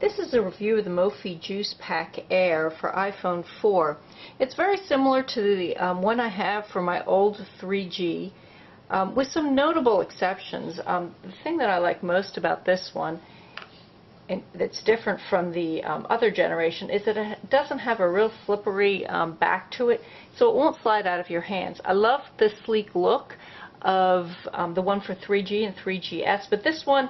This is a review of the Mophie Juice Pack Air for iPhone 4. It's very similar to the one I have for my old 3G, with some notable exceptions. The thing that I like most about this one, and that's different from the other generation, is that it doesn't have a real slippery back to it, so it won't slide out of your hands. I love the sleek look of the one for 3G and 3GS, but this one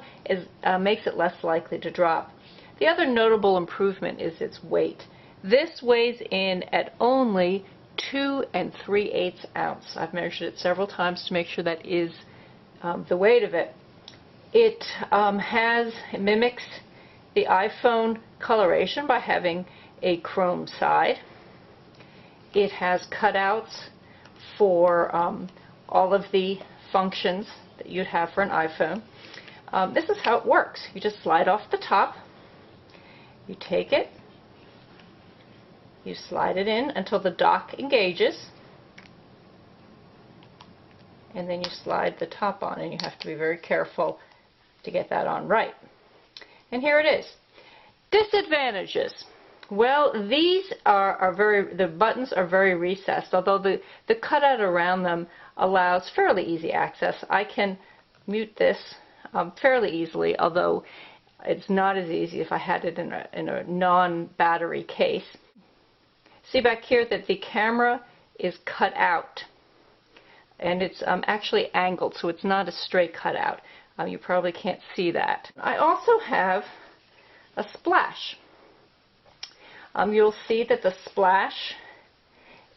makes it less likely to drop. The other notable improvement is its weight. This weighs in at only 2 3/8 ounces. I've measured it several times to make sure that is the weight of it. It mimics the iPhone coloration by having a chrome side. It has cutouts for all of the functions that you'd have for an iPhone. This is how it works. You just slide off the top. You take it, you slide it in until the dock engages, and then you slide the top on, and you have to be very careful to get that on right. And here it is. Disadvantages. Well, these the buttons are very recessed, although the cutout around them allows fairly easy access. I can mute this fairly easily, although it's not as easy if I had it in a non-battery case. See back here that the camera is cut out, and it's actually angled, so it's not a straight cutout. You probably can't see that. I also have a splash. You'll see that the splash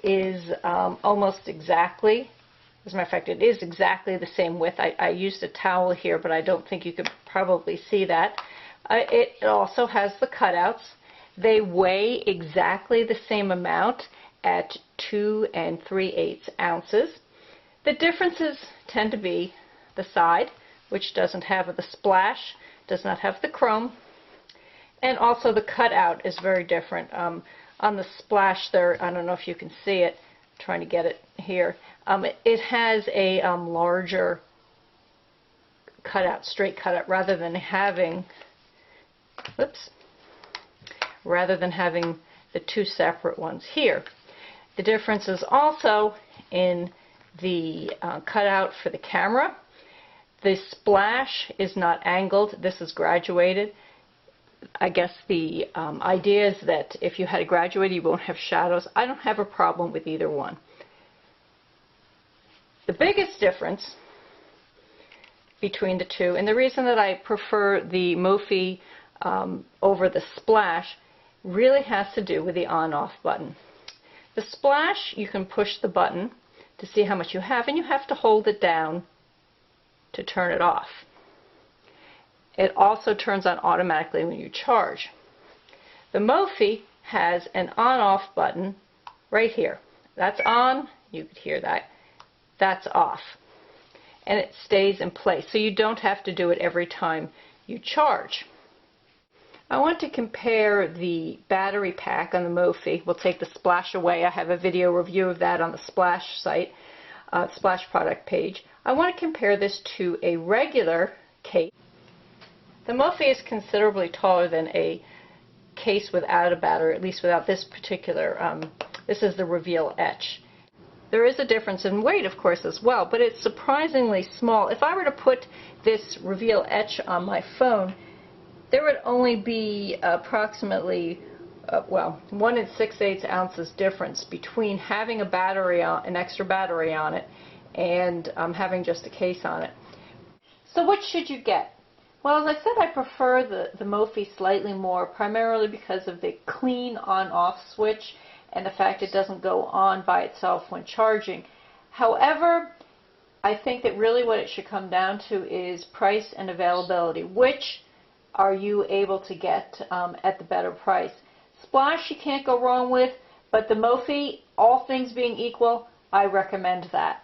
is almost exactly, as a matter of fact, it is exactly the same width. I used a towel here, but I don't think you could probably see that. It also has the cutouts. They weigh exactly the same amount at 2 3/8 ounces. The differences tend to be the side, which doesn't have the splash, does not have the chrome, and also the cutout is very different. On the splash there, I don't know if you can see it, I'm trying to get it here, it has a larger cutout, straight cutout, rather than having the two separate ones here. The difference is also in the cutout for the camera. The splash is not angled, this is graduated. I guess the idea is that if you had it graduated, you won't have shadows. I don't have a problem with either one. The biggest difference between the two, and the reason that I prefer the Mophie over the splash, really has to do with the on-off button. The splash, you can push the button to see how much you have, and you have to hold it down to turn it off. It also turns on automatically when you charge. The Mophie has an on-off button right here. That's on, you could hear that. That's off. And it stays in place, so you don't have to do it every time you charge. I want to compare the battery pack on the Mophie. We'll take the splash away. I have a video review of that on the Splash site, Splash product page. I want to compare this to a regular case. The Mophie is considerably taller than a case without a battery, at least without this particular, this is the Reveal Etch. There is a difference in weight, of course, as well, but it's surprisingly small. If I were to put this Reveal Etch on my phone, there would only be approximately, 1 6/8 ounces difference between having a battery an extra battery on it and having just a case on it. So which should you get? Well, as I said, I prefer the Mophie slightly more, primarily because of the clean on-off switch and the fact it doesn't go on by itself when charging. However, I think that really what it should come down to is price and availability. Which are you able to get at the better price? Splash you can't go wrong with, but the Mophie, all things being equal, I recommend that.